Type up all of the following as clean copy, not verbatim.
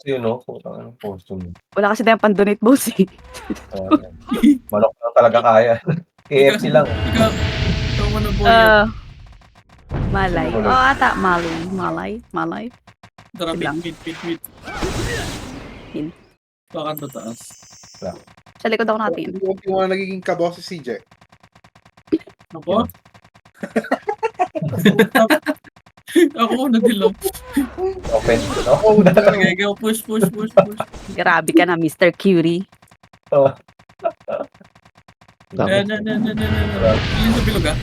Yun 'no, putang ina costume. Wala kasi tayong pang-donate boss, eh. Manok lang talaga kaya. Ikaw KFC lang. ikaw ikaw muna boyet. Ah. Malay. Oo ata, malay. Tara Wait lang. meet. Hin Baka tataas. Sa likod ako nakatingin. Unti mo na nagiging kabaw si CJ. Ako? Ako nagdilaw. Open ko na. Sige, go push. Grabe ka na, Mr. Curie. Oo. Yan. Ilan sa bilog, ah?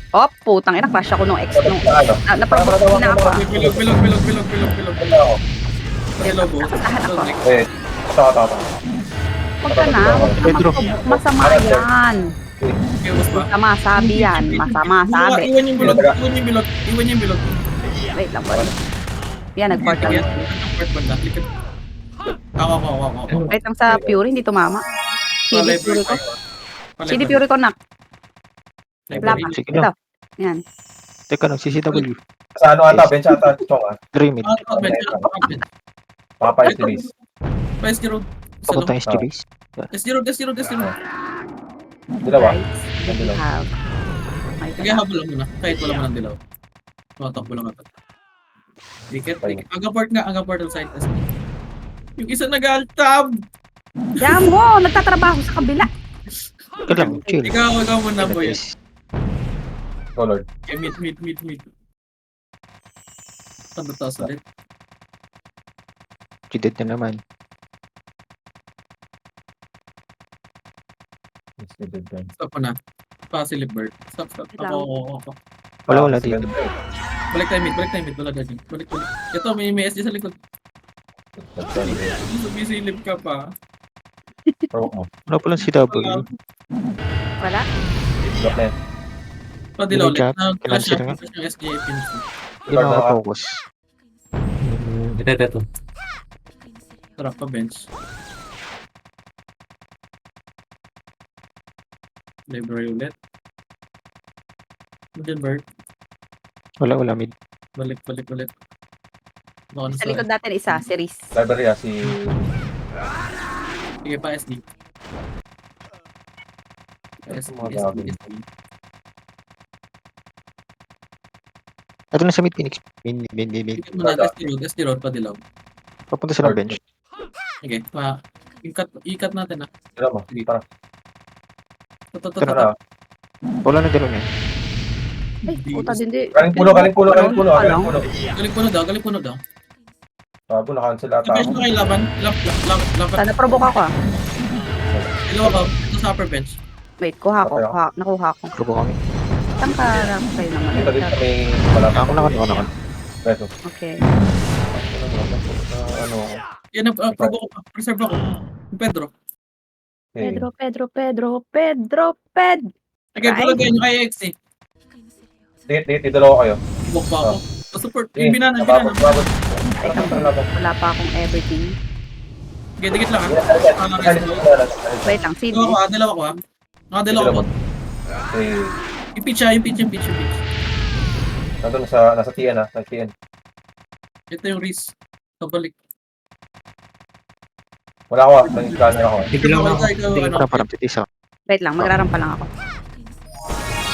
Oh, putang ina, crush ako nung ex nung Ano? na-provoke na ako, ah. Bilog. Wala ako. Bilog, oh. Nakasahan ako. Wait. Ito. Huwag ka na, huwag ka makapag- masama yan. Okay, boss ba? Masama sabi yan, masama sabi. Iwan yung bilog. Wait lang, boy. Yan, nag-port Sige, lang. port banda. Likod. Ako. Wait lang sa Fury, hindi tumama. CD Fury ko. CD Fury ko, nak. Wala pa. Sige Ito. lang. Yan. Teka lang, CCW. Sa ano ata, bench ata, chong ah. Dream it. Papa STBs. Pwes Road. Papunta yung SGBase. S0. Dalawa. Rights, we have. Ay, Sige, habol lang muna. Kahit wala mo ng dilaw. Matakbo lang ito. Ticket. Agaport ang side test. Yung isa nag-altab! Yan mo, nagtatrabaho sa kabila. Teka lang, chill. Ikaw muna, boy. Color. Okay, meet. Ano taas ulit? Chided na naman. Stop mo na. Passive bird. Stop. Ako. Wala dito. Balik tayo mid. Wala dyan. Balik. Ito, may SG sa likod. Sumisilip ka pa. Wala pala si W. Wala? Block na yan. Padilaw ulit. Kailangan sila nga. Yung SG pins. Hindi na makafocus. Ito. Sarap pa bench. Library ulit. Diyan bird. Wala mid. Balik ulit. Baka Sa likod natin isa, si Riz. Library ah, si... Sige pa, SD. SD. Ito na sa mid Phoenix. Mid. Ikat mo na, SD road, padilaw. Papunta sa bench. Sige, ikat natin ah. Tira mo, para. Tara. Wala na gano'n yan. Ay, puta din di. Galing puno. Galing puno daw. Bago, na-cancel ata Bench ako. na kayo laban. Sana provoke ako, ah. Dalawa ka, ito sa upper bench. Wait, nakuha ko. Probo kami. Saan ka lang kayo naman? Dito sa may... Malapit. Ako na. Beto. Okay. Ano? Yan, provoke ko pa. Preserve ako. Pedro. Okay. Pedro. Okay, bulag yan yung IXC. Dito, dalawa kayo. Ibok pa ako. Support. Eh, Yung binana. babot. Wala pa akong everything. Okay, dikit lang ah. Wait lang, CD. Dalawa ko ah. Nakadalawa ko. Okay. Yung pitch. Nandun nasa TN ah. Nasa TN. Ito yung Riz. Pabalik. Wala ako ah. Nag-scanner ako. Tigil lang ako. Tingin ko na parang titisa. Wait lang, magrarampa lang ako.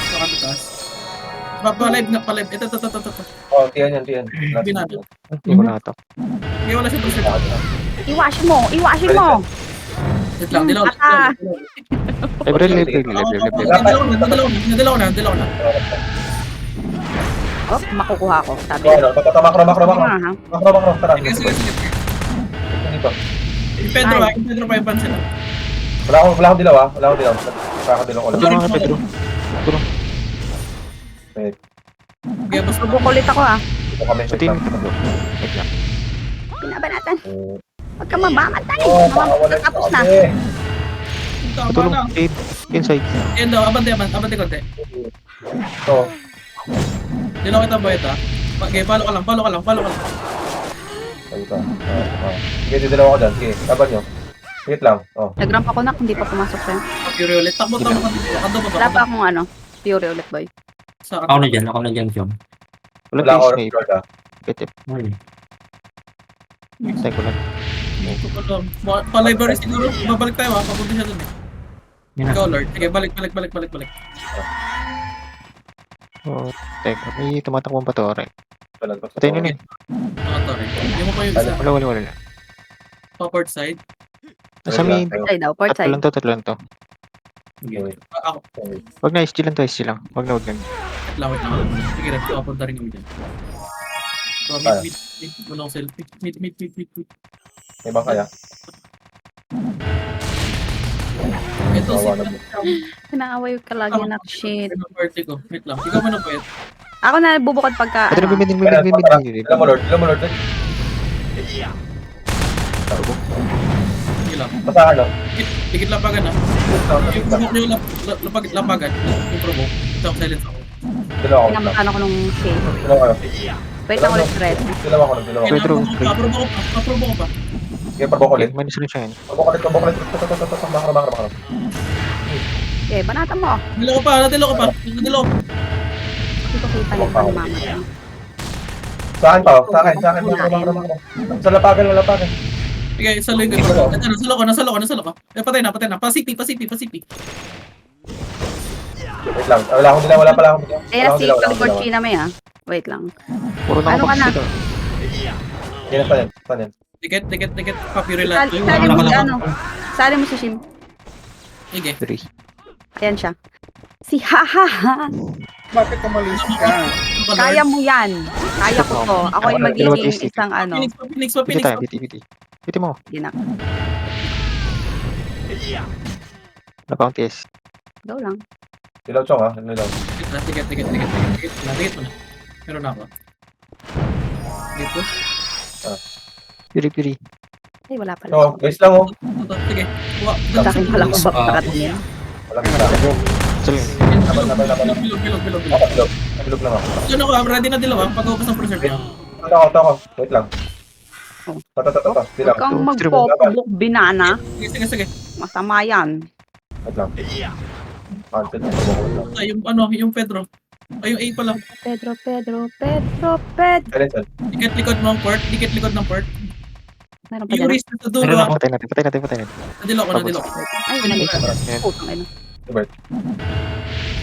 Saka sa taas. Palive. Ito. Oh, TN yan. Binado. Hindi ko na ito. Okay, wala siya preserve. Iwasin mo! Wait lang, dilaw. Library. Nadalaw na. Oh, makukuha ko. Sabi Ano? Makro. ha? Makro. Tara. Sige. Dito. Yung Pedro pa yung pansin. Wala akong dilaw ah. Kakadilaw ko lang. Ito mga Pedro. Wait. Okay, basta Provoke ulit ako, ah. Dito kami. Sa team. Wait lang. Pinabanatan. Oh, Huwag ka mamamatay. wala Tapos na. tama Patulong. lang. Inside. Yan daw, abante konti. Ito. Dilaw kita ba ito? Okay, palo ka lang. Ayun. Sige, didalaw ako dyan. Sige, laban nyo. Wait lang. Oh. Nag-ramp ako na, hindi pa pumasok sa'yo. Fury ulit. Takbo ka. Kando ba? Wala pa akong Fury ulit, boy. Ako na dyan, 'Jom. Wala Wala ako face snipe. record ah. Bete. Tay ko lang. Ito ko lang. Pa-library siguro. Babalik tayo ha. Papunta siya dun eh. Yan na. Ikaw, Lord. Sige, balik. Oh, teka. May tumatakbong pa to, Ray. Walang to. Patayin nyo na yun. Sorry. Hindi mo pa yung isa. Wala. Pa-port side. Nasa may... Port side daw, port Tatlo side. lang to. Sige. Ako. Wag na, SG lang to, SG lang. Wag na. Wait lang. Sige, Red. Papunta rin kami dyan. So, meet. Walang selfie. Meet. May bang kaya? Ito, Bawa si na. Pinaaway ka lagi na shit. party ko. Wait lang. Ikaw man ang pwede. Ako na bubukod pagka, Ito na, ano. bimid. Ilan mo, Lord? Sige lang. Basta ano? Tigit lapagan ha. Yung provoke nyo lapagan. Yung provoke. Ito ang silence ako. Dalawa ako. Pinamutan ako nung shit. Dalawa ako. Wait lang ulit, Red. Dalawa ako. Pedro, Paprovoke ko pa. Sige, parbok Okay, ulit. minus rin siya yun. Parbok ulit. Makara. Okay, banatan mo. Nadilo ko pa. Hindi ko kita yung pangmamat. Saan pa? Sa akin. Makara. Sa lapagan. Sige, sa linggo. Nasa loko. Patay na. Pasipi. Wait lang. Wala pala akong dila. Ayan na si Calibor China may ah. Wait lang. Puro na Ano ako ka na? dito. Yan, saan yan? Dikit. Papirila. Sali mo si ano. Sali mo si Shim. Sige. 3. Ayan siya. Si Hahaha. Bakit umalis ka? Kaya mo yan. Kaya ko to. Ako ay magiging isang ano. Phoenix. Biti tayo, biti. Biti mo. Ginak. Wala pa akong TS. Go lang. Dilaw chong ha? Dilaw. Dikit mo na. Meron na ako. Dito. Piri. Ay, wala pala. So, guys lang oh. Sige. Kuha. Sa akin pala kung bakakatingin. Wala kita. Sorry. Laban. Bilog. Bilog lang ako. Diyan ako, ready na dilaw. Pag-upas ng preserve niya. Ito ako. Wait lang. Oh. Ito. Dilaw. Huwag kang magpopobok binana. Sige. Masama yan. Wait lang. Cancel. Parbok lang. Ay, yung Pedro. Ay, yung A pala. Pedro. Silence. Dikit likod ng port. Meron pa Yung dyan. race na dulo. Meron ako. Patay natin. Nadilo ko. Ay, mali. Ayan. Putang ina.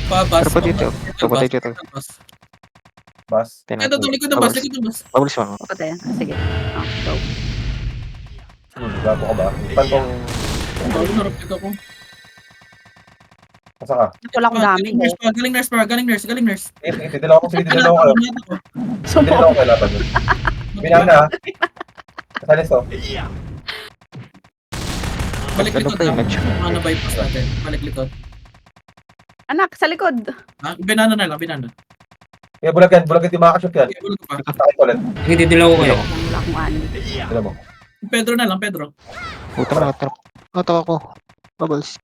Pabas. Pero pa dito. Patay dito. Bas. Ito, likod ng bus. Babulis mo. Patay. Sige. Go. Gago ka ba? Pantong. Narapit ako. Masa ka? Wala akong gamit. Galing nurse. Sige, dilaw ako. Dilaw ako. Sumo. Dilaw ako kay laban. Binana ha? Kasalis to. Balik Ano likod pa yung lang. match? Mga na-bypass natin. Balik likod. Anak, sa likod. Binana na lang, binana. Kaya bulag yan yung mga kashoot yan. Okay, bulog pa. Sakit ulit. Hindi dilaw ko kayo. Wala akong ani. Dilaw mo. Pedro na lang, Pedro. Puta na. Nato ako. Bubbles.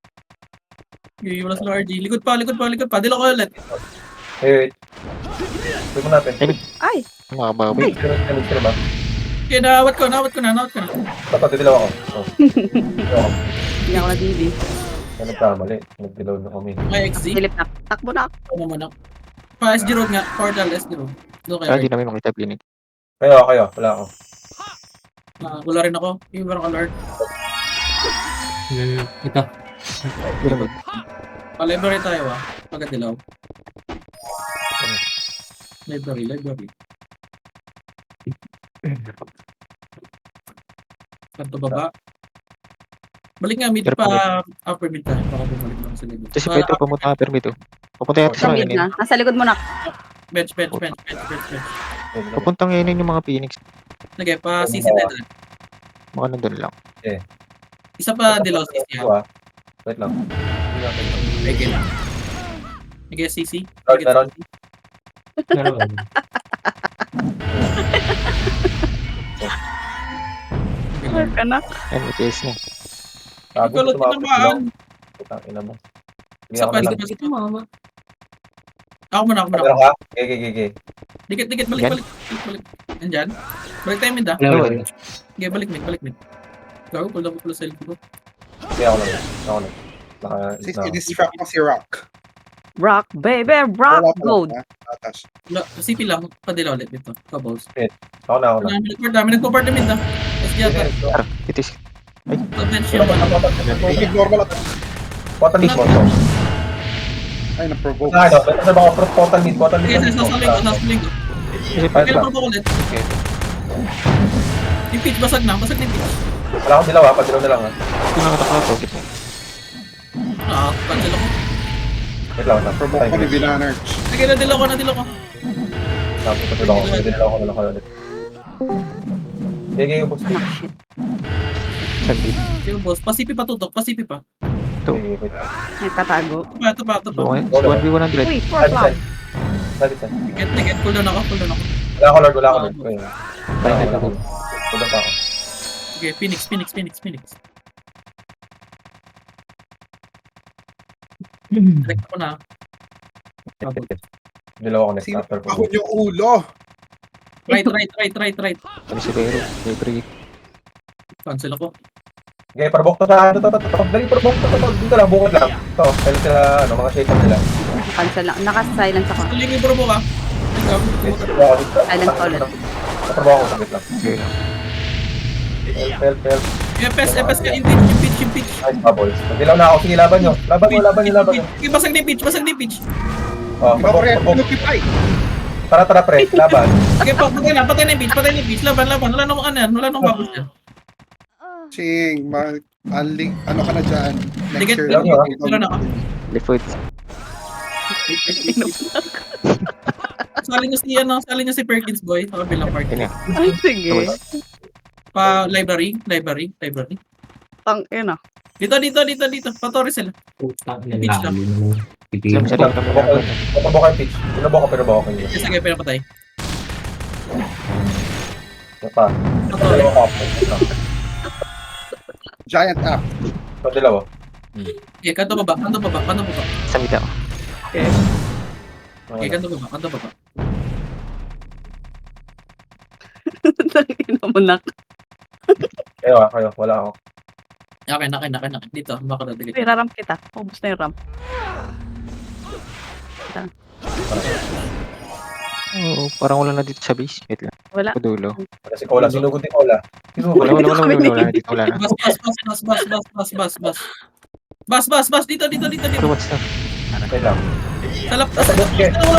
Wala sa RG. Likod pa. Dilo ko ulit. Wait. Wait mo natin. Ay, Makabawi. Sino ba? Okay, nawat ko na. Dapat dilaw ako. Dilaw ako. hindi ako na-DB. Kaya nagkamali. Nagdilaw na kami. May XZ. Silip na. Takbo na. Ano naman ako. Pa SG Road nga. Portal SG Road. Doon kayo. Hindi namin makita clinic. Kayo. Wala ako. Wala rin ako. Yung parang alert. Ito. Pyramid. Library tayo Pagkadilaw. Library. Kanto baba. Balik nga mid pa. Upper mid tayo. Baka bumalik lang sa likod. Kasi si Pedro pumunta ka pyramid. Pupunta yata Sa sa mid ngayon. na. Nasa likod mo na. Bench. Pupunta ngayon yung mga Phoenix. Sige, pa CC tayo. Mga nandun lang. Isa pa dilaw CC ha. Wait lang. Sige na. Sige, CC. Lord, meron. Meron. Work, anak. Ayun, may TS na. Kulot tinamaan. Ina mo. Sige, Isa ako pa, na lang. dikit mama. Ako muna. Meron ka? Okay. Dikit, balik. Nandyan. Balik tayo mid Meron. Sige, balik mid. Gago, pull up sa cellphone ko. Sige, ako lang. Distract mo si Rock. Rock, baby. Rock. Gold. Tatas. CP lang, padilaw ulit dito. Kabos. Ako na. Dami nagpo-part na mid Tapos yata, Tara, itis. bench yung ano. Big normal at Portal mid mo. So. ay na-provoke. Ano, sa mga portal mid. Portal mid. Sige, sasaling ko. Isip Ayos Kailan lang. pa ulit? Yung pitch, basag na yung pitch. Wala akong dilaw ha. Pag-dilaw na lang ha. nakatakas to. Gitna. Cancel ako. Wait lang. Provoke ko ni Villanarch. Sige, nadilo ko. Tapos pag-dilaw ko. Pag-dilaw ko na lang kayo ulit. Sige, boss. Anak, shit. Saglit. Sige, boss. Pasipi pa tutok, pasipi pa. Sige, wait. Nagtatago. Ito pa. Okay. 1v1 ang direct. Uy, fourth Side, lang. side. Side. Ticket, cool down ako. Wala ako, Lord. Wala ako, Lord. Ayun. Kaya na ako. Wala pa ako. Sige, Phoenix. Direct ako na. Dilaw ako next Sino after. pahod yung ulo? Right. Kami si Vero. Libre. Cancel ako. Okay, parbok to sa ano to. Dali, parbok to. Dito lang, bukod lang. Ito, kaya sila, mga shaker nila. Cancel lang. Naka-silence ako. Saling yung probo ka. Silence ulit. Parbok ako, saglit lang. Okay. Help. FS ka, impeach. Nice bubbles. Dilaw na ako, sige, laban nyo. Laban nyo. Sige, basag na yung pitch. Oh, Di ba pre, parbok. notify? Tara, pre, laban. Sige, patay na yung pitch. Laban. Wala nang bubbles dyan. Ching, ano ka na dyan? Next Ticket, year. meron ako. Liquid. Sali niyo si Perkins boy sa kabilang part. Yun nga. Ay, sige. Pa library. Tang, yun ah. Dito. Patori sila. Putang na Pitch lang. lalo. Sila Titigil. kami laban. Parbok kayo, pitch. Pinabok ko nyo. Sige, pinapatay. Ito pa. Patori. Dilaw ako. Giant app. Ito, dilaw. Okay, kanto baba. Sa mid ako. Okay, kanto baba. Tangina mo, nak. Kayo, wala ako. Okay. Dito, baka na Uy, dito. raramp kita. Ubus na yung ramp. Oo, parang wala na dito sa base. Wait lang. Wala. Padulo. Wala si Cola, sinugod ni Cola. Wala na dito. Wala na. Bas. Dito. Pero what's up? Wait lang. Salap. Wala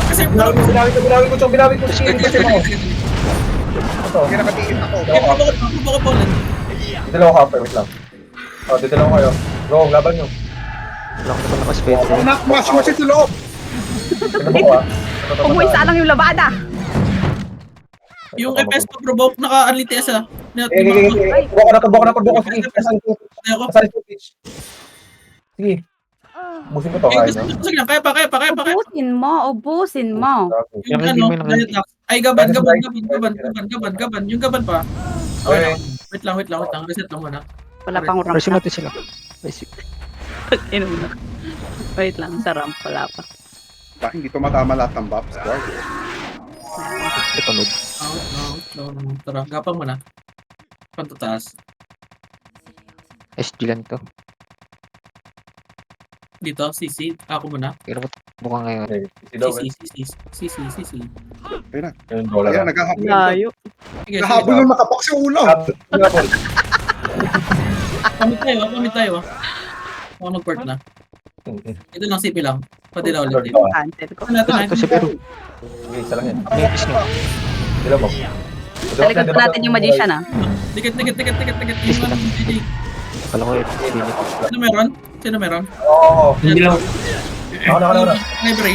kasi. Binawin ko, Chong. Sige, kasi mo. Ito. Kaya nakatingin ako. Baka po ulit. Dilaw ako after, wait lang. Dito lang kayo. Go, laban nyo. Wala ko naman nakaspend. Nak, mas sa loob. Pinabok ko Kung mo isa lang yung labada. Yung FS pa provoke naka-unlites ah. Parbok. Sige, kasali ko, pitch. Sige. Busin ko to, kaya no? Sige lang, kaya pa. Ubusin mo. Yung Yung ano, hindi mo lang- diet lock. Ay, gaban. Yung gaban pa. Okay, wait lang. Reset lang muna. Wala pang ramp Version na. natin sila. Basic. Inom na. Wait lang, sa ramp wala pa. Dahil hindi tumatama lahat ng buffs. Guard. Ito mid. Out. Tara, gapang muna. Panto taas. SG lang to. Dito, CC. Ako muna. Pero mukha ngayon. CC. Yung bola Kaya lang. naghahabol. Layo. Sige. Naghahabol ng nakapak sa ulo. Pamit tayo. Ako mag-port na. Ito lang CP lang. Padilaw ulit. Cancel ko. Ito si Pero. Sige, isa lang yan. May ipis nyo. Dilaw mo. Sa likod pa natin yung magician ah. Dikit. Yung ano, DJ. Kala ko ito. Sino meron? Oo. Dilaw. Ako. Library.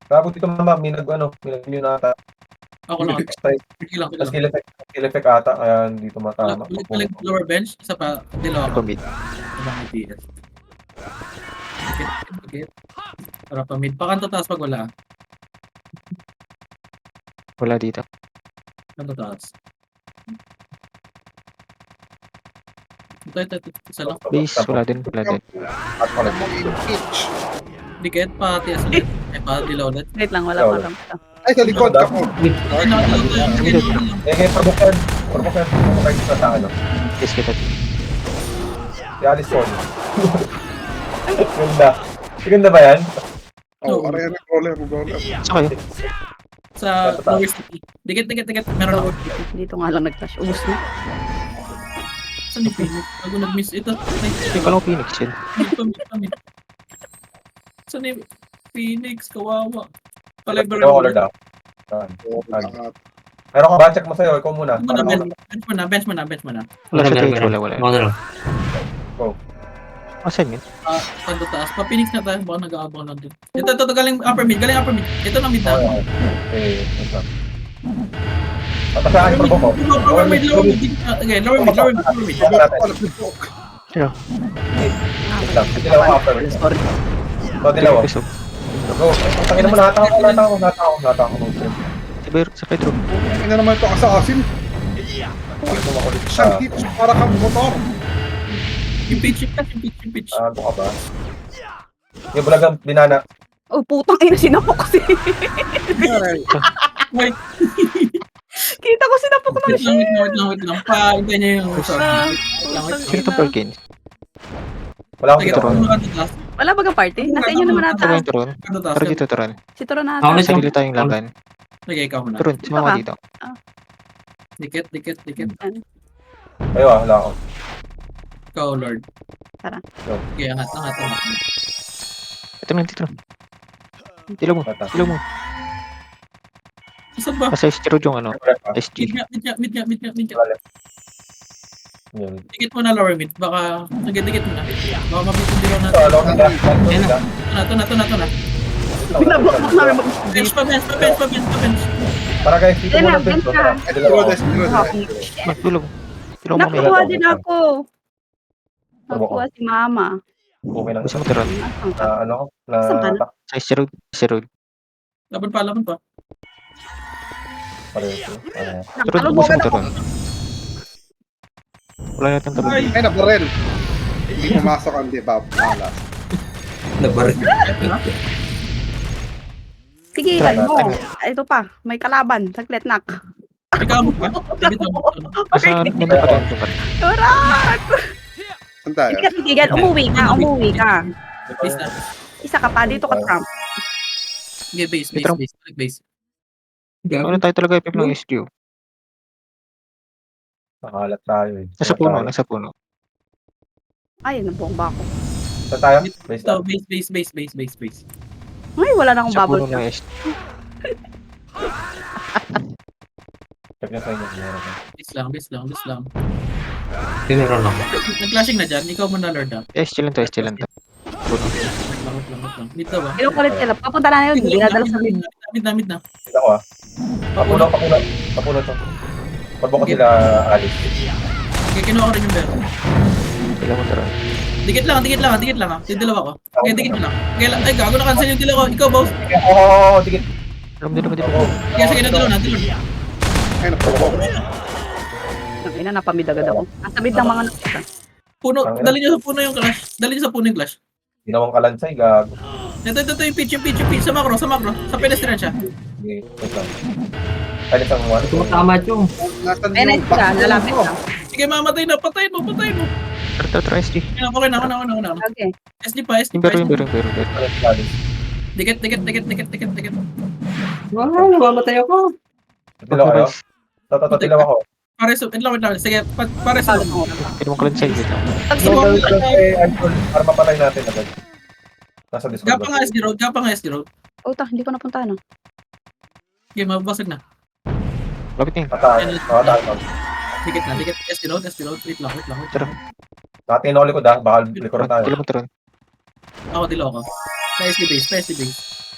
Grabe dito mama, minag-mute na ata. Ako lang. Sige lang. Skill effect ata, kaya hindi tumatama. Balik lower bench. Isa pa. Dilaw Ito ako. mid. Ibang IPS. Dikit. Para pa mid. Pakanto taas pag wala. Wala dito. Kanto taas. Ito. Isa lang. Base, wala din. At Alam mo, in-pitch. Dikit pa. Tias ulit. Ay pa. Dilaw ulit. Wait lang, wala pa ramp. Ay, sa likod ako. Ay, nakadilaw. Parbukad sa ano. Base kita. Si Alison. Ganda ba yan? Oh, aray, roller. Saka yun. Sa Ito, ta. Lower City. Dikit. Meron ako. Dito nga lang nag-flash. Ubus na. Saan yung Phoenix? Bago nag-miss ito. Hindi ko lang Phoenix yun. Mid. Saan yung Phoenix? Kawawa. Palibre. Ikaw, Lord, ah. Meron ka ba? Check mo sa'yo. Ikaw muna. Bench mo na. Wala sa Meron, Twitch, meron. wala. Ako na lang. Asan yun? Tando taas. Pa-Phoenix na tayo. Baka nag-aabang lang din. Ito. Galing upper mid. Ito na mid na. Okay. Ito. Patasahan yung provoke ko. Lower mid. Okay, lower mid. Tingnan natin. Sino? Wait lang. Dilaw ako after. Sorry. Ito, dilaw. Gusto. Go. Tangin mo, nata ako. Sa Pedro. Ano naman ito, assassin? Siyang hits para kang motor. Yung pitch. Ano ka ba? Yung bulagang binana. Oh, putang ina, sinapok ko si... Wait Kita ko sinapok ko na siya. wait lang. Pahintayin niya yung sorry. Sino itong Perkins? Wala akong Sige, ginawa. puno ka taas. Wala bagang party? Nasa inyo naman Ano ba ata. yung Turon? Kanto taas. Tara dito, Turon. Si Toro na Ako ata. na Sarili tayong laban. Sige, ikaw muna. Turon, sumama ka. dito. Dikit. Ayaw wala ako. Ikaw, Lord. Tara. Okay, angat. Ito na, dito. Dilaw mo. Mata. Dilaw mo. Saan ba? Kasi steroid yung ano, SG. Mid nga. Yun. Dikit mo na lower mid. Baka, dikit mo na. Baka mabitin din Ito, natin. alam mo na. Ito na. Binablock namin mag... Bench pa. Para guys, dito Yan muna lang, din. yan ka. Dilaw ako. Magdulog. Dilaw mo kami. Nakuha din ako. Tubo ko. Nakuha si Mama. Okay lang. Gusto mo Turon? Nasaan ka? Na ano ko? Na Saan ka na? Sa steroid. Laban pa. Parehas. Turon, Nakalo mo gusto mo agad ako. Turon? Wala natin turon. Ay, Ay, nabarel. Hindi pumasok ang debab. Alas. Nabarit. Sige, Tara, mo. tara. Ito pa, may kalaban. Saglit, nak. ikaw mo ba? Dikit mo. Nasa nandun pa rin. Nandun pa rin. Turan! Saan tayo? Tigan, umuwi ka. Base na. Isa ka pa, dito ka, Trump. Sige, base. Base. Ano tayo talaga ipip ng SG? Nakalat tayo eh. Nasa puno. Ay, nabomba ako. Saan tayo? Base Ito, na. base. Ay, wala na akong Sa puno bubble. ng SG. Check nyo sa inyo. Meron ka. Base lang. Tinuro lang. Nag-clashing na dyan. Ikaw muna, Lord. SG lang to. Puno. Lang. Dito ba? Kinukulit sila. Papunta na yun. Dinadala sa mid. Mid na. Dito ako ah. Papuno to. Pagbok ko sila Alice. Okay, kinuha ko rin yung bero. Dilaw mo Turon. Dikit lang. Didalawa ko. Okay, dikit mo lang. Okay, ay, gago na cancel yung dalawa ko. Ikaw, boss. Oo, tigit. Alam mo din. Oo. Sige, dalawa na. Ay, naprovoke. Ang ina, napamid agad ako. Nasa mid ng mga nakita. Puno, dali nyo sa puno yung clash. Ginawang kalansay, gago. Ito yung pitch. Sa macro. Sa pedestrian siya. Sige, wait lang. Kalit ang one. Tumatama yung. Nasaan Ayun na yung siya, lalapit na. Sige, mamatay na. Patayin mo. Tara SG. Okay na, ako. Okay. SD pa. Yung bero. Kalit si Alice. Dikit. Wow, namamatay ako. Tilaw kayo? Tilaw ako. Wait lang. Sige, pare sa Pwede mong kalansay dito. Para mapatay natin agad. Nasa Discord. Gapa nga SD road. Uta, hindi ko napuntahan. No? Okay, mababasag na. Lapit niya. Patay. Dikit na. SD road. Wait lang. Tara. Natin yung likod ah. Baka likuran tayo. Dilaw mo Turon. Ako, dilo ako. Pa SD base.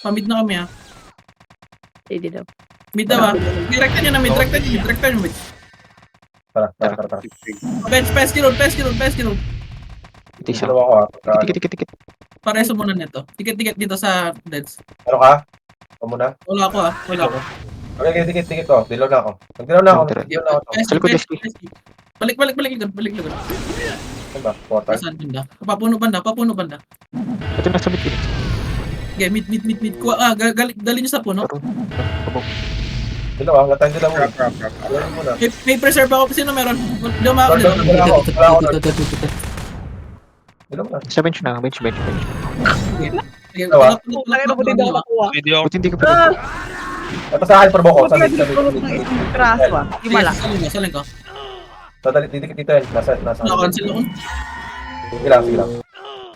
Pamid na kami ha. Hindi daw. Mid daw ha. Direktan nyo na mid. Tara. Bench, SD road. Ito isa. Tilaw ako ah. Tikit. Pareso muna nito. Dikit dito sa deads. Ano ka? Ikaw muna. Wala ako. Okay, tikit ko. Dilaw na ako. Nagdilaw na ako. Sa likod, SD. Balik likod. Saan ba? Portal? Saan banda? Papuno banda. Ito nasa bit. Okay, mid. Dali nyo sa puno. Turon. Dilaw ah. Wala tayong dilaw mo. Dilaw mo muna. May preserve ako. Sino meron? Dilaw Lord, ako. wala ako. Dilaw mo na. Sa bench na. Bench. Sige, Dalawa. tulak ako. Buti hindi ka pwede. Ito sa akin, provoke ko. Huwag Salit, lagi salit. provoke ng isang piraso ah. Yung mala. Salin ka. Sadali, dito yan. Nasa. Naka-cancel ako. Sige lang.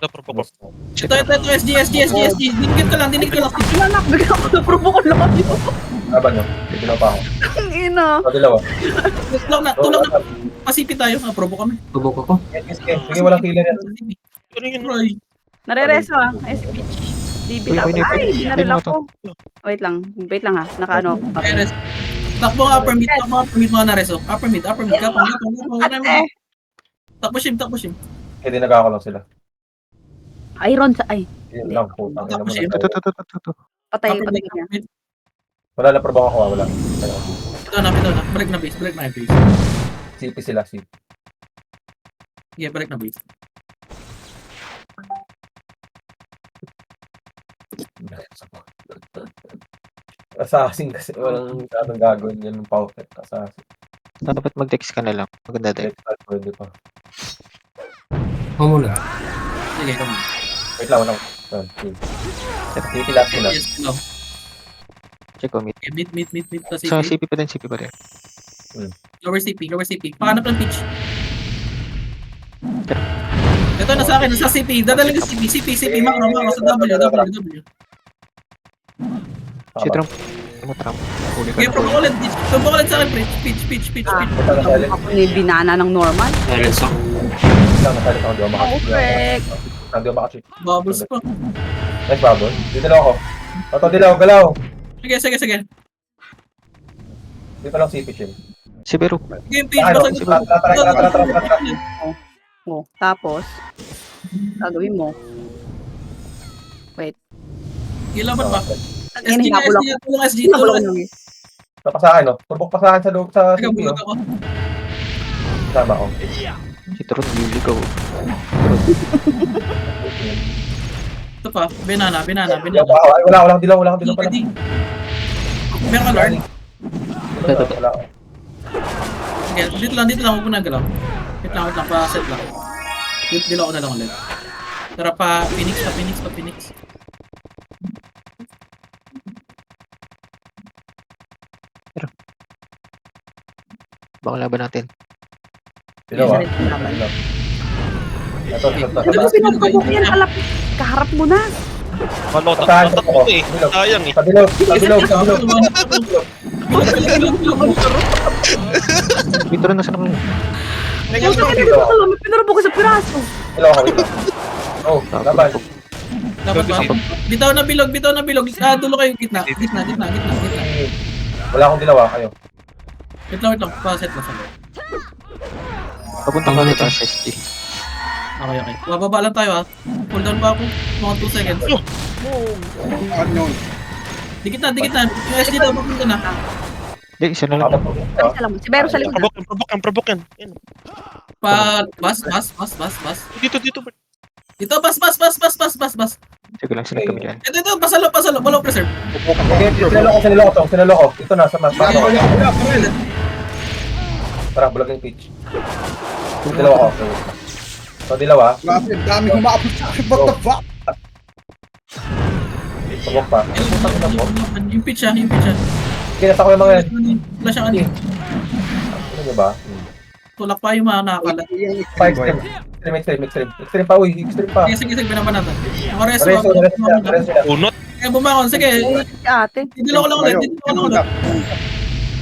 Na-provoke ko. Ito, SG. Dinikit ka lang. Lalak, bigla ko na provoke ko lang yun. Laban nyo. Dito pa ako. Ang ina. Dilaw. Tulak na. Pasipi tayo. Probo kami. Tubok ako. Sige, walang killer yan. Ano yun? Roy. Nare-reso ah. SPH. DB lang. Uy, Ay, binaril mo ako. Wait lang ha. Naka-ano. Eres. Takbo ang upper mid mga nareso. Upper mid. Kapang. Ate. Takbo shim. Kaya dinagawa ko lang sila. Iron sa ay. Yun lang, putang ina mo na. Ito. Patay Upper mid. niya. Wala na provoke ako, wala. Ito na. Balik na base. CP sila, CP. Yeah, balik na base. Assassin kasi walang masyadong gagawin yan ng pautet. Assassin. Dapat mag-text ka na lang. Maganda din. Pwede pa. Ako muna. Sige, come on. Wait lang. CP last sila. Yes, no. Check ko, meet. Okay, meet. Tapos Sa CP. CP pa rin. Lower CP. Pahanap ng pitch. Ito na sa akin, nasa CP. Dadalhin yung CP. Makro, sa W. Si Trump. Ano Trump? Huli ka Okay, na. probo ulit sa akin, pitch. Ako ni binana ng normal. Silence ako. Lang nasalit ako, di ako Perfect. Hindi ako makachip. Bubbles pa. Nice bubble. Dito lang ako. Toto, dilaw, galaw. Sige. Dito lang CP chill. Si Beru. Game pitch. Ano? Tara. Oh, tapos gagawin mo. Wait. Gilaban ba? Yan, hinabol ako. Tulong SG. Hinabol ako ng Tapa sa akin, no? Turbok pa sa akin sa loob sa Teka, CP, no? bulag ako. Sama ko. Si Trump nililigaw. Ito pa, banana. Ay, wala akong dilaw pala. Pwede. Meron ka, Lord? Wala ako. Sige, dito lang, huwag mo na galaw. Wait lang, pa-set lang. Dilaw ko na lang ulit. Tara pa, Phoenix. Baka laban natin. Dilaw, Yes, laban. Dilaw. Ito. Ano pinapabok yan? Kalapit. Kaharap mo na. Malo, Saan? tatakbo eh. Sayang eh. Sa dilaw. Dito na sa naman. Pinarabok ko sa piraso. Dilaw ako, wait lang. Oh, laban. Dapat ba? Bitaw na bilog. Dulo kayo, gitna. Wala akong dilaw, kayo. Wait lang, pa-set lang sa loob. Papunta ka dito sa SG. Okay. Bababa lang tayo ha. Hold down pa ako. Mga 2 seconds. Unknown. Dikit na. Yung SG daw, papunta na. Hindi, isa na lang. Isa lang mo. Si Bero sa likod. Provoke yan. Yan. Bas. Dito. Dito, bas. Sige lang, sinag kami dyan. Ito, pasalo. Walang preserve. Sinalo ko. Ito na, sa mas. Tara, bulag yung pitch. Dilaw ako. So, dilaw ah. Grabe, ang dami humapos sa akin. What the fuck? Tubok pa. Yung pitch ha. Kinasa ko yung mga yan. Wala siyang ano. Ano nyo ba? Tulak pa yung mga nakakalat. Pa extreme pa, uy. Extreme pa. Sige, binaban natin. Ako resto. Resto sila. Unot. Kaya bumangon. Sige. Si ate. Didilaw ko lang ulit.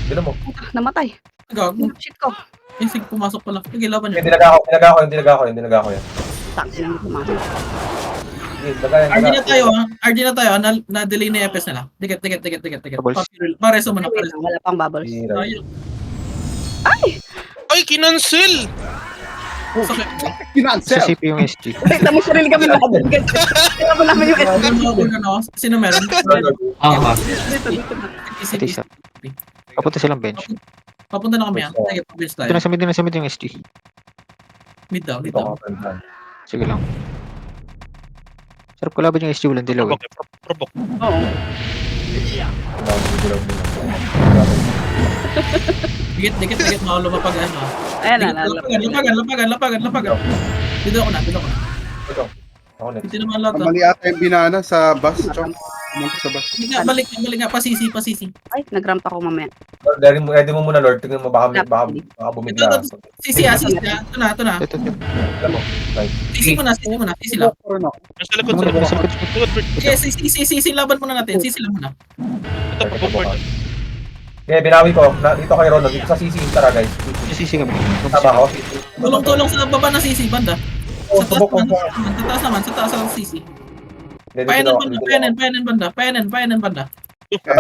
Bilo mo. Namatay. Gago. Shit ko. Sige, pumasok pala. Sige, laban Yung niya. dinaga ko yan. Tangin na pumasok. Sige, dagayan. RG na tayo. Na-delay na yung FS nila. Dikit. Bubbles. Pareso mo na. Wait lang, wala pang bubbles. Ayun. Ay, kinancel! Sakit. Sa Kinansel. CP yung SG. Wait lang, may sarili kami laban. Kaya mo namin yung SG. Sino meron? Ah, Dito na. Pati isa. Papunta silang bench. Papunta na kami ha. Sige, pabils tayo. Ito na sa mid yung SG. Mid daw. Sige lang. Sarap ko laban yung SG, walang dilaw eh. Provoke. Oo. Dikit. Mga lumapag ano. Ayan na. Lapagan. Dito ako na. Ako next. Hindi naman lahat ha. Mali ata yung binana sa bus, chong. Pumunta sa bus. Balik nga. Pasisi. Ay, nag-ramp ako mamaya. Lord, ready mo muna, Lord. Tingnan mo, baka bumigla. Sisi. Ito na. Ito. Alam mo, guys. Sisi mo na. Sisi lang. Nasa likod, Muna, sa likod. nasa likod. Likod, Bert. Yes, sisi. Laban muna natin. Sisi lang muna. Ito, provoke, Bert. Okay, binawi ko. Dito kay Ronald. Dito sa CC. Tara, guys. Sisi kami. Tama ako. Tulong sa baba na sisi, banda. Oh, Sa taas naman. Sa taas ang sisi. Payanan banda. Kaya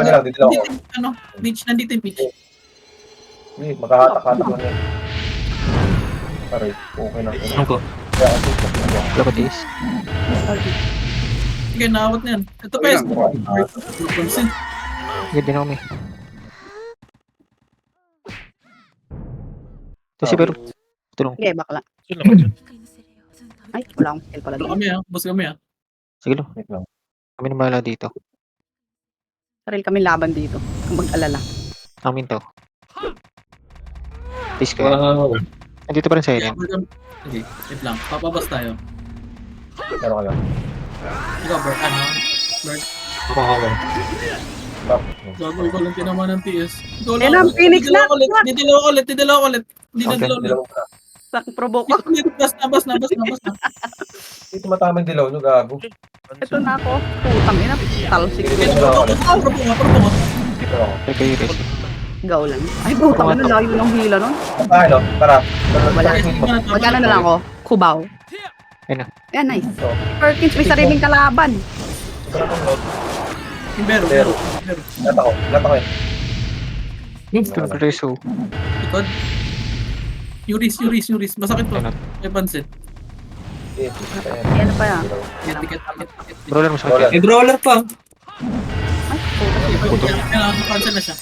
nila, dito lang ako. Beach, nandito yung beach. Hindi, magkahatak-hatak lang yan. Aray, okay na. Ano ko? Kaya kasi sa Dapat is. Sige, naawat na yan. Ito pa yes. Yan din ako may. Ito si Pero. Tulong. Sige, bakla. Yun naman yun. Ay, wala akong skill pala doon. Boss kami ah. Sige lo. Wait lang. Kami na bahala dito. Saril kami laban dito. Kung mag-alala. Amin to. Please ka. Wow. Nandito pa rin sa island. Okay, wait lang. Papabas tayo. Meron ka lang. Ikaw, Bert, Bert, Ako. Stop. gago, ikaw lang tinaman ng TS. Ikaw Yan ang Phoenix na! Didalaw ulit. Hindi na Okay, dilaw ulit. Dilaw ka. Provoke ako. Bas na. Dito matamang dilaw nyo, gago. Ito na ako. Putang ina. Talsik. Dito ako. Probo. Dito ako. Kaya kayo res. Gaw lang. Ay, putang ina. Layo ng hila nun. Ano? Tara. Wala. Magkano na lang ako? Kubaw. Ayun na. Yan, nice. So, Perkins, may sariling kalaban. ito na itong load. Yung Bero. Lahat ako eh. Ito na reso. Likod. Yuris. Masakit pa. Ayun na. May pansit. Yes, Yan na pa yan. Ticket. Brawler mo sa Brawler. kanya. May brawler pa. Ay, puta. Kailangan ko cancel na siya.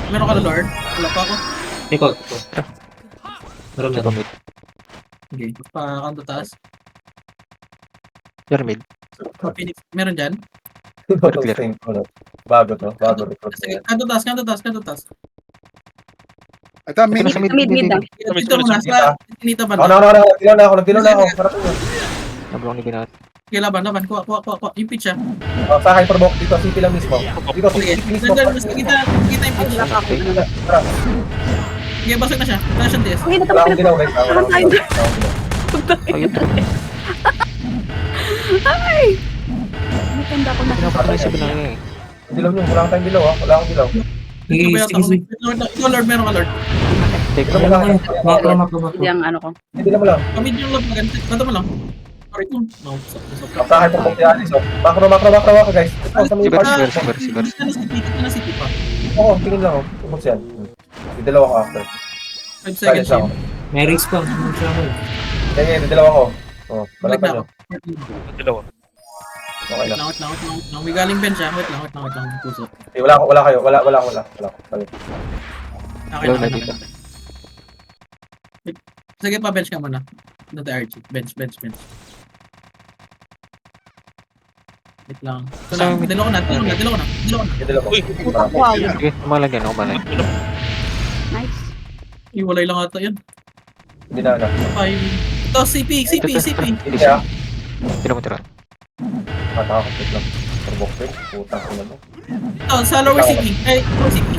Meron ka na Lord? Wala pa ako. Ikaw. Meron na. Sa mid. Okay. Pa-kanto taas. Yan mid. Phoenix. Meron dyan? Bago to. Bago recruit. Sige, kanto taas. Ito, Ito mini. na sa mid. Mid na. Dito muna sa tinita Ako banda. na. Nagdilaw na ako. Harap nyo. Nablong ni Binat. Okay, laban. Kuha. Yung pitch ah. Sa hyperbox dito. City lang mismo. Dito, Sige, city mismo. nandyan, mas kita yung pitch. Wala pa ako. Tara. Okay, basag na siya. Wala siyang DS. Okay, Wala akong dilaw guys. Parang tayo dyan. Ayun. Ay! Matanda ko na. Pinapatay sa Binat eh. Dilaw nyo. Wala akong tayong dilaw ha. Wala akong dilaw. Sige. Ikaw, Lord, meron ka, Lord. Take Dilaw mo lang. Makro. Hindi ang ano ko. Dilaw mo lang. Kamid yung love, maganda. Kanto mo lang. Sorry ko. No, stop. Sa hyperbox ni Alice. Macro ka guys. Ito sa mga Sibar. Kita na city pa. Oo, tingin lang ako. Tungkol yan. Didalaw ako after. 5 seconds Ako. yun. May rings pa. Ano siya ako? Kaya didalaw ako. Oo, Balik balatan na nyo. ako. Dalawa. Okay lang. Wait lang. May galing bench ah. Wait lang. Puso. Eh, wala kayo. Wala ako. Balik. Okay Low na lang. dito. Sige pa, bench ka muna. Not the RG. Bench. Wait lang. Ito na. Dilo ko na. Didalaw ko. Uy. Wow. Sige, umalag yan. Umalag. Nice. Iwalay lang ata yun. Hindi na. Ay. Ito, CP. Hindi kaya. Tira mo tira. Matakakapit lang. Turbox rin. Putang ko na mo. Ito, sa lower CP. Lower CP.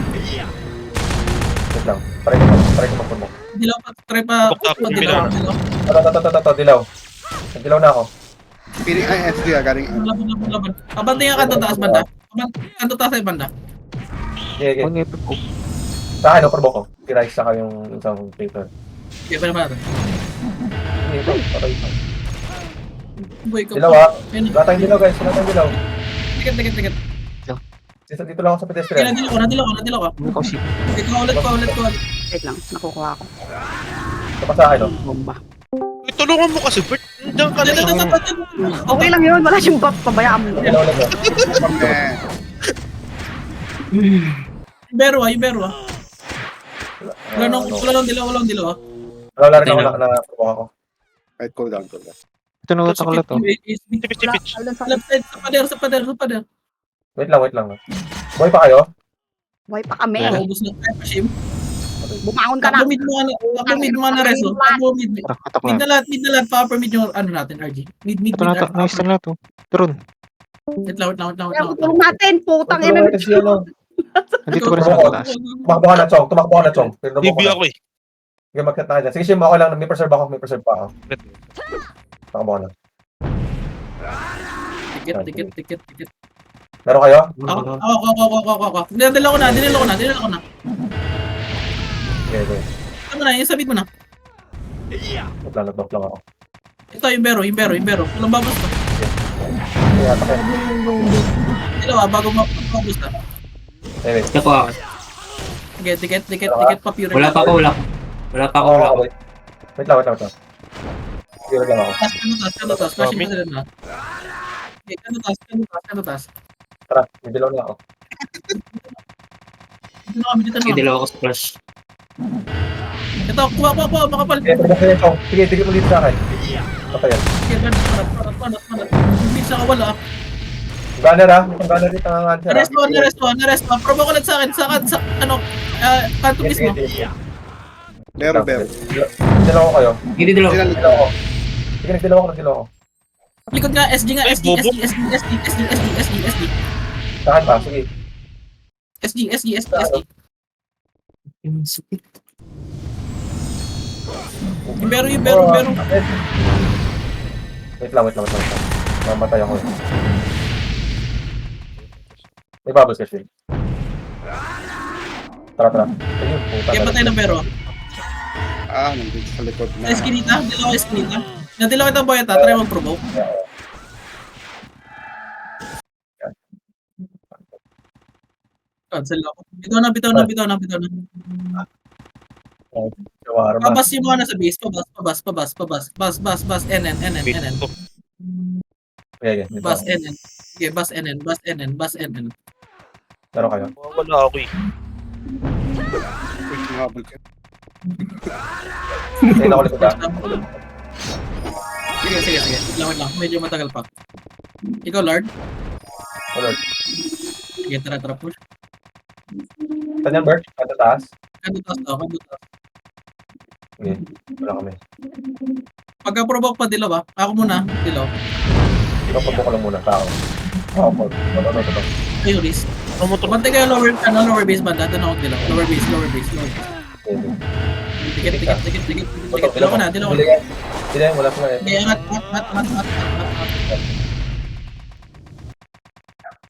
Wait lang. Paray ko mag-turbox. Dilaw pa. Try pa. Dilaw. Dilaw. Dilaw na ako. Pili ay SD galing. Laban. Abante nga kanto taas banda. Kanto taas ay banda. Okay. Huwag nga po. Sa akin, turbo ko. Tiray saka yung isang paper. Okay, pa naman natin. Hindi ito. Patay ito. Boy, ikaw. Dilaw ha. Ayun. Wala tayong dilaw guys. Wala tayong dilaw. Ticket. Dito lang ako sa pedestrian. Nadilaw ka. Ikaw si. Ikaw ulit. Wait lang. Nakukuha ako. Ito pa sa akin, no? Bomba. Uy, tulungan mo kasi, Bert. Diyan ka na. Okay lang yun. Wala siyang buff. Pabayaan mo. Dilaw lang yun. Yung Bero ah. Wala nang dilaw ah. Wala rin ako na-turbo ako. Right, cool down. Ito na utak ko lang to. Tipit. Left side, sa pader. Wait lang. Boy pa kayo? Buhay pa kami. Ubus na tayo pa, Shim. Bumangon ka na. Takbo mid mo na reso. Takbo mid. Tara, atak Mid lang. na lahat. Pa-upper mid yung ano natin, RG. Mid. Ito na to. Nice na to. Turun. Wait lang, wait lang, wait lang, wait Kaya lang. tulong natin, putang ina. Tulungan natin si ano. Nandito pa rin sa mataas. Tumakbo ka na, Chong. Tumakbo ka na, Chong. DB ako eh. Sige, mag-cut tayo dyan. Sige, Shim, ako lang. May preserve ako. May preserve pa ako. Tumakbo ka na. Tikit. Meron kayo? Ako. Dinadala ko na. Okay, okay. Ano na, yung sabit mo na. Nag-block lang ako. Ito, yung bero. Walang babas to. Kaya, takay. Dalawa, bago mapapabas na. Anyway. Ito po ako. Sige, tikit pa pure. Wala pa ako. Okay. Wait lang. Pure lang ako. Taas. Flashing pa sila na. Okay, taas. Tara, may dilaw na ako. Dito Sige, na. dalawa ko sa flash. Ito, kuha, makapal. Sige, tumakbo kayo, Chong. Sige, tigil mo dito sa akin. Patayan. Sige, panat. Bisa ka wala. Gunner ha? Itong gunner dito ang answer ha? Naresto. Probo ko lang sa akin. Sa ano, kanto mismo. Bero. Dilaw ko kayo. Hindi dalawa. Dilaw ako. Sige, nagdilaw ako. Likod nga, SG. Ay, bobo. SG. Saan pa? Sige. SG. Yung sakit. Yung bero. Wait lang. Mamatay ako. May bubbles kasi. Tara. Ayun, puta. Kaya patay ng bero. Nandito sa likod na. Eskinita. Nadilaw kita boy ata. Try mag-provoke. Cancel ako. Bitaw na. Shawarma. Pabas yung mga nasa base. Pabas. Bas. NN. Wait ko. Okay. Bas NN. Okay, bas NN. Meron kayo. Wala ako eh. Wait, habol ka. Sige na ulit ba? Sige. Wait lang. Medyo matagal pa. Ikaw, Lord. Alert. Sige, tara, push. Saan yan, Bert? Kanto taas? Kanto taas. Sige. Wala kami. Pagka-provoke pa, dilaw ba? Ako muna, dilaw. Ipapabok ko lang muna. Tao. Ano. Kayo, Riz. Ano mo to? Bantay kayo lower base banda. Doon ako dilaw. Lower base. Tikit. Dilaw ko na. Dilaw, wala pa nga eh. Okay, angat.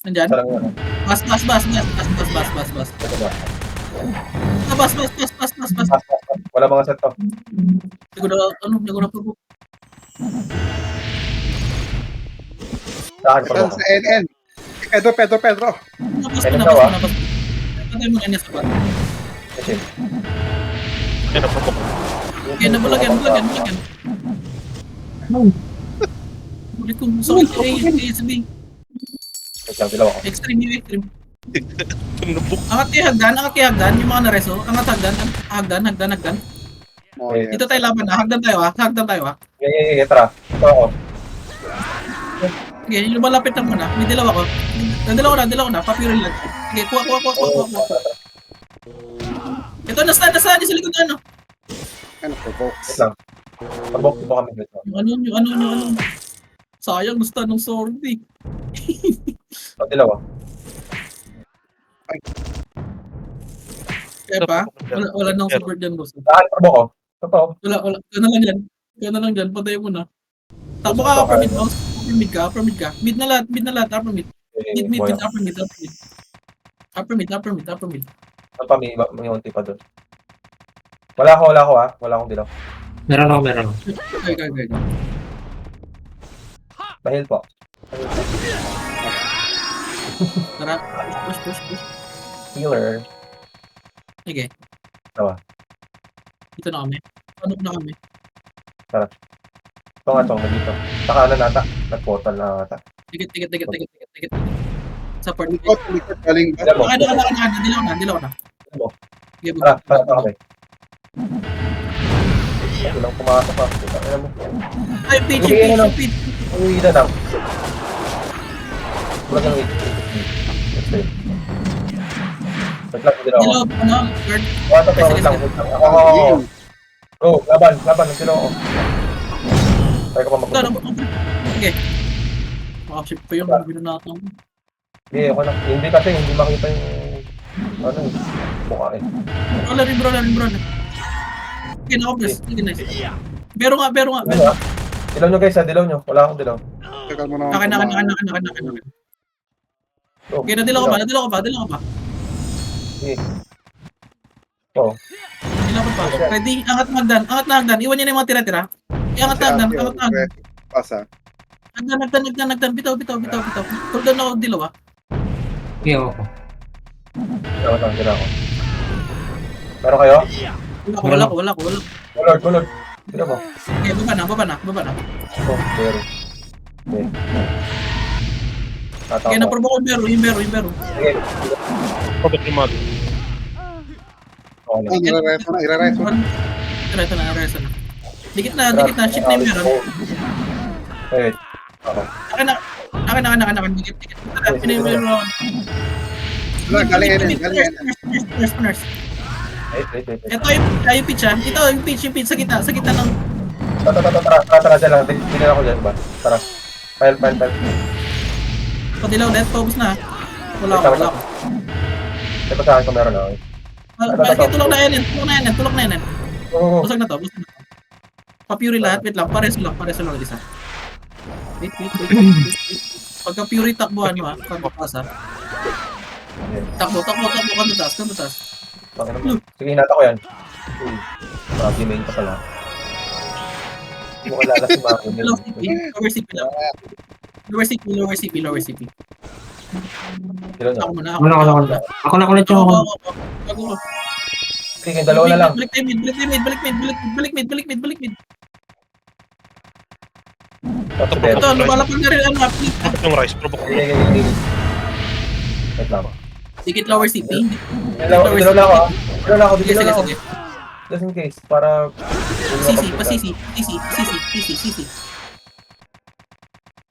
Nandyan? Sarang yun. Bas. Ito ba? Bas. Wala mga set to. Hindi ko na provoke. Saan? Saan sa NN? Pedro. Napas Ayun ko. daw, ah. Patay mo na niya sa bat. Kasi, Ayun, napapok. Okay, nabulagyan. Ulit kong sakit ko ASB. wait lang, dilaw ako. Extreme. Nabuk. Angat kay hagdan. Yung mga nareso. Angat hagdan. Oh, yeah. Dito tayo laban na. Hagdan tayo ha. Yeah, tara. Ito ako. Okay, yung malapit na muna. May dilaw ako. Dilaw na. Papiril lang. Okay, kuha. Ito, nasa sa likod na ano. Provoke. Wait lang. Pabok dito kami. Wait lang. Yung ano. Sayang, gusto nung sword eh. Dilaw ako. Kaya pa, wala nang support dyan, boss. Saan? Pabok ko. Totoo. Wala. Kaya na lang dyan. Patay mo na. Takbo ka, upper mid, boss. Upper mid ka. Mid na lahat, upper mid. Mid, upper mid. Ano pa, may unti pa doon. Wala ako ha. Wala akong dilaw. Meron ako. Okay. Dahil po. Tara, push. Healer. Sige. Tawa. Dito na kami. Ano na kami? Ito nga ito, dito. Saka ano nata? Nag-portal na nata. Tikit. Support. Likod, galing ba? Alam mo, Okay, dilaw na. Mo. Sige, tara, okay. Walang pumasok pa. Alam mo. Ay, pitch. Uwi na lang. Wala kang wait. Wait lang, hindi na ako. Dilaw, ano? Guard. Wait lang. Ako. Go, laban, nagdilaw ako. Try ko pa Ito, mag-go. okay. Nakaship pa yung binanatang. Hindi, ako na. Hindi kasi, hindi makita yung, ano eh, mukha eh. Bro. Okay, naka-bless. Sige, nice. Pero nga. Ano ah? Dilaw nyo guys ha, dilaw nyo. Wala akong dilaw. Tagal mo naman. Naka. Oh, Okay, nadilaw ka pa. Sige. Oh, Dilaw pa. Ready? Angat na hagdan. Iwan niya na yung mga tira-tira. Angat na hagdan. Pasa. Nagdan. Bitaw. Cool down ako dilaw ah. Hindi ako. dilaw ako. Meron kayo? Wala ko. Kulod. Dilaw mo. Okay, baba na. Oh, pero. Okay. Tatawa Okay, ko. naprobo ko yung bero. Sige. Pabot yung mag. Okay. Irareso na. Reto na. Dikit na. Ship na yung meron. Wait. Okay. Akin. Dikit. Pinay yung meron. Galing Enen. Nurse. Wait. Ito yung pitch ah. Ito yung pitch sa gitna ng... Tara dyan lang. Tingnan ako dyan ba? Tara. File. Padilaw net, paubos na. Wala ko. Ito sa akin kung meron ako. Bakit tulok na yan. Oo. Busag na to. Pa-Fury lahat. Wait lang. Pareso lang isa. Wait. Pagka Fury takbuhan mo ah. Pagkapasa. Takbo. Kanto taas. Sige, hinata ko yan. Uy. Main ka pala. Hindi mo kalala si Mako. Lower CP. Kilo nyo. Ako muna. Ako na ulit yung Ako. Sige, dalawa na lang. Balik mid. Ito, lumalapag na rin ang map. Pabot yung rice. Pabot ko. Sige. Wait lang. Dikit lower CP. Dilaw na ako. Sige. Just in case, para... CC.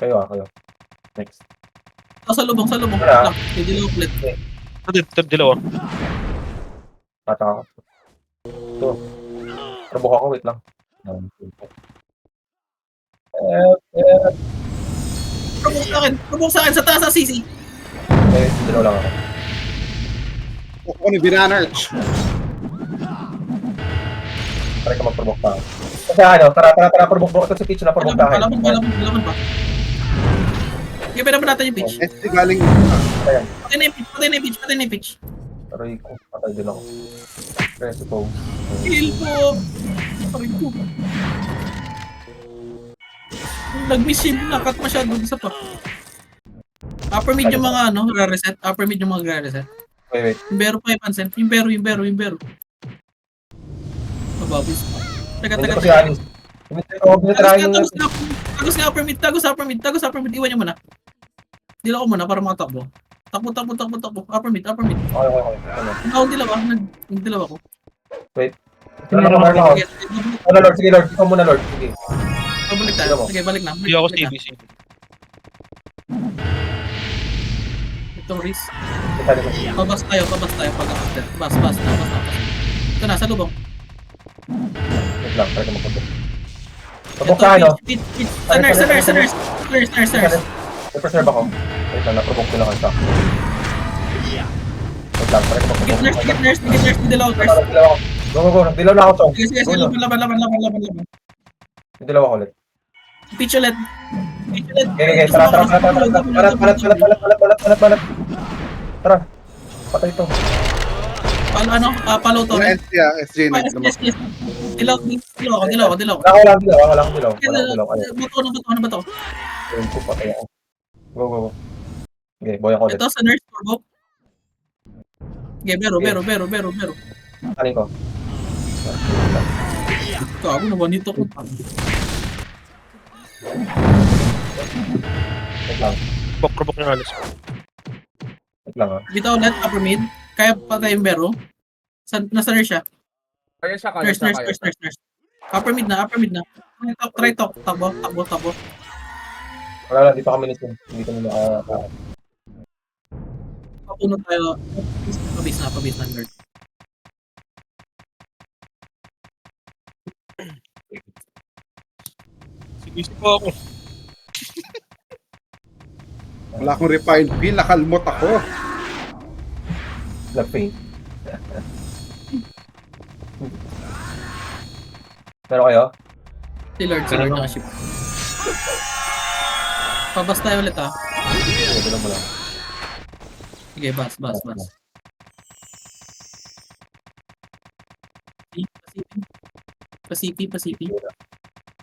Kayo. Next. Sa lubong. Wala. Dilaw ulit. Dilaw ah. Tata ako. Ito. Trabok ako, wait lang. Probok sa akin sa taas sa CC. Dilaw lang ako. Ako ni Binaner. Try ka mag-provoke pa. Kasi tara, provoke ito si Peach na provoke tayo. Laban pa. Gawin naman natin yung pitch. ST galing. Ayan. Patay na yung pitch. Aray ko, patay din ako. Press po. Heal po. Aray ko. Nag-miss shield na. Cut masyado. Isa pa. Upper mid yung mga re-reset. Wait. Yung bero pa yung pansin. Yung bero. Mababis pa. Hindi ko si Alice. Tinitry ko. Tagos nga upper mid. Iwan niyo muna. Dila ko muna para makatakbo. Takbo. Upper mid. Okay. Ano? Nagdilaw ako. Meron ako. Ano, Lord? Sige, Lord. Ikaw muna, Lord. Sige. Balik tayo. Sige, balik na. Hindi ako CB. Itong risk. Kita din mo. Pabas tayo pag-after. Bas na. Ito na, sa lubong. Wait lang, try ka mag-provoke. Provoke ka, ano? Sa nurse. Nag-preserve ako. Wait lang, na-provoke ko lang ang stock. Wait lang, try ka mag-provoke. Digit nurse, dilaw nurse. Nagdilaw ako. Go. Nagdilaw na ako, Chong. Sige, laban. Nagdilaw ako ulit. Pitch ulit. Okay. Tara. Balat. Tara. Patay ito. Palo to. ST SJ na. Yes. Dilaw ako. Wala akong dilaw. Ayun. Ano ba to? Ayun ko, patay ako. Go. Okay, boy ako ulit. Ito sa nurse turbo. Okay, bero. Kanin ko. Gago naman nito ko. Wait lang. Pabot yung Alice. Wait lang, ah. Bitaw ulit, upper mid. Kaya patay yung bero. Nasa nurse siya. Kaya siya kaya. Nurse. Upper mid na. Try talk. Takbo. Wala lang, di pa kami nisin. Hindi kami Papuno tayo. Pabase na nerd. Sige pa ako. Wala akong refined feel, nakalmot ako. Nag-paint. Pero kayo? Si Lord nakaship. Pabas tayo ulit ah. Sige, bilang mo lang. Sige, bas. Pasipi.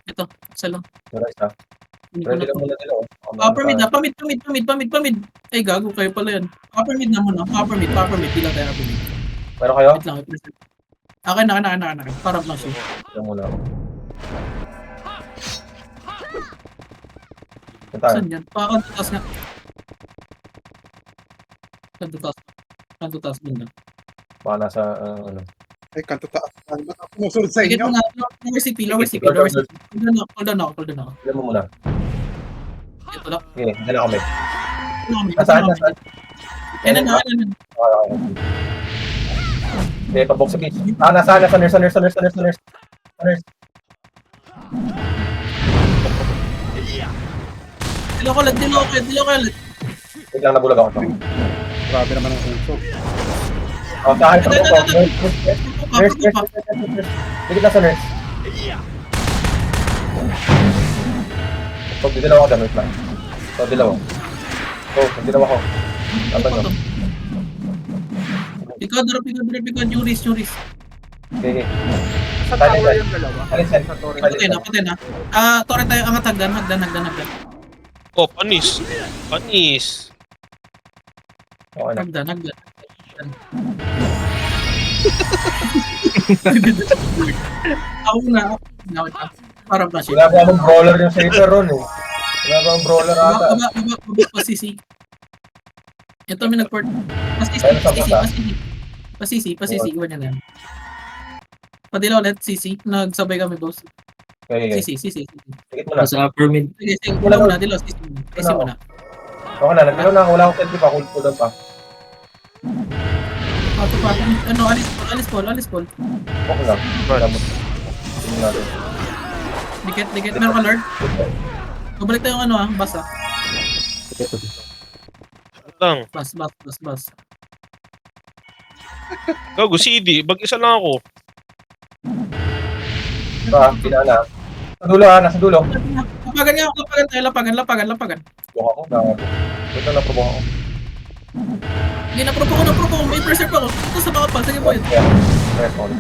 Ito, isa lang. Pero isa. Hindi ko Ready na lang to. muna nila. Upper mid na, pamid. Ay, gago kayo pala yan. Upper mid na muna, upper mid. Di lang tayo upper mid. Pero kayo? Wait lang, i-present. Okay, na. Parang lang siya. Bilang muna ako. Saan tayo? Saan yan? Pakantutas nga. Kantutas bunda. Baka nasa, ano. Ay, kanto taas. Ano ba? Sumusunod sa Sige, inyo. lower CP. Hold on ako. Bilang mo muna. Ito lang. Sige, dyan na kami. Nasaan? Nasaan? Yan na. Okay, pabok sa beach. Nasa nurse. Dilo ko ulit. Wait lang, nabulag ako. Grabe naman ang usok. Sa akin, pabok ko. Nurse. Dikit na sa nurse. Pag didilaw ako, damage lang. So, dilaw. Didilaw ako. Laban nyo. Ikaw, Juris. Okay. Sa tower yung dalawa. Alisan. Sa tower. Patay na. Torre tayo, angat hagdan. Oh, panis. Okay na. Hagdan. Ako na. Parang ba siya? Wala ba akong brawler yung saber ron eh. Wala ba akong brawler ata? Baba, pasisi. Ito may nag-port. Pasisi. Iwan niya na yan. Padila ulit, Sisi. Nagsabay kami, boss. Okay. Sisi. Dikit mo na. Sa upper mid. Sige, wala muna. Dilo, Sisi muna. Okay na, nagdilaw na ako. Wala akong selfie pa. Cool pa. Pato. Ano, alis Paul. Okay lang. Tingnan natin. Dikit. Meron ka, Lord? Babalik tayo yung bus ah. Lang. Bus. Gago, CD. Mag-isa lang ako. Pinana. Nasa dulo. Lapagan. Buka ko. Ito na provoke ako. Hindi na propo ko. May preserve ako. Ito sa mga pal. Sige po yun. Respawn.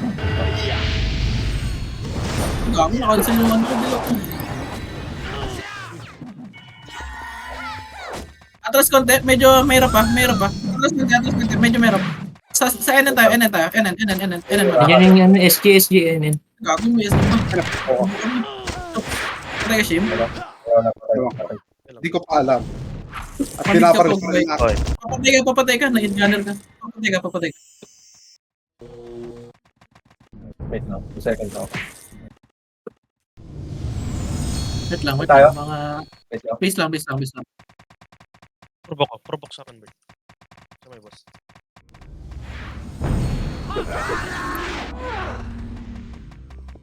Gago, nakancel yung ano ko. Dilo ko. Atras konti. Medyo mahirap pa. Atras konti. Medyo mahirap. Sa NN tayo. NN. Yan yung SG, NN. Gago mo yes. Patay ka, Shim. Wala na. Hindi ko pa alam. At Panig ka, pinaparis Pog, pa rin ako. Papatay ka. Na-gunner ka. Papatay ka. Wait lang. 2 seconds ako. Wait lang. Tayo? Mga... Wait lang. Base lang. Provoke sa akin, Bert. Sa may boss.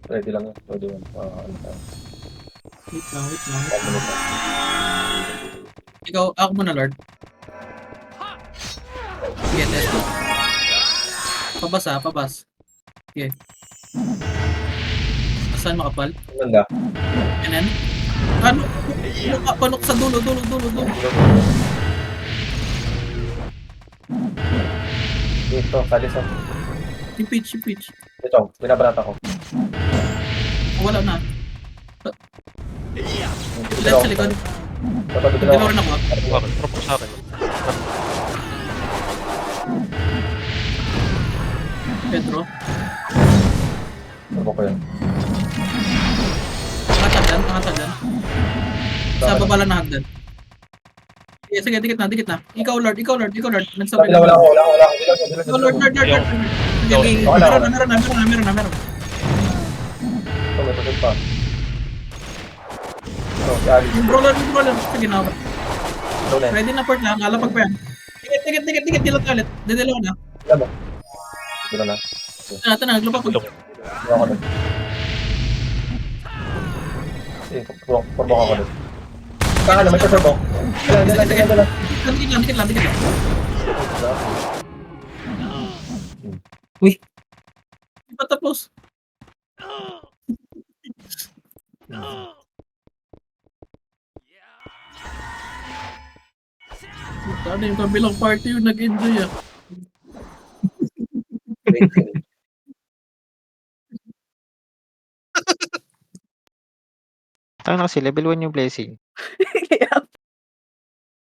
Ready lang. Ano tayo? Wait lang. 1 minute lang. Ikaw, ako muna, Lord. Sige, test ko. Pabas. Sige. Saan makapal? Ganda. NN? Ano? Panok sa dulo. Dito, salis ako. Yung pitch. Ito, binabanata ko. Wala na. Dito Left sa likod. Dilaw Dalawa rin ako. Bakit? Provoke sa akin. Pedro. ko yun. Nakatagdan. Sa baba lang na hagdan. Sige, dikit na. Ikaw Lord. Nagsabay Wala ako. Ikaw Lord. Meron na. Ito, may pasok pa. Ito, si Alice. Yung brawler. Sige na. Ito na yun. Ready na port na. Lalapag pa yan. Dikit. Dilat ka ulit. Didalaw na. Alam mo? Dito na. Ito na. Lupapag. Dito ako na. Sige, purbok ako na. Saan ka na? May pasok ko. Dala. Dikit lang. Uy. Di pa tapos. Ano yung kabilang party yung nag-enjoy ah. Tayo na kasi, level 1 yung blessing. Kaya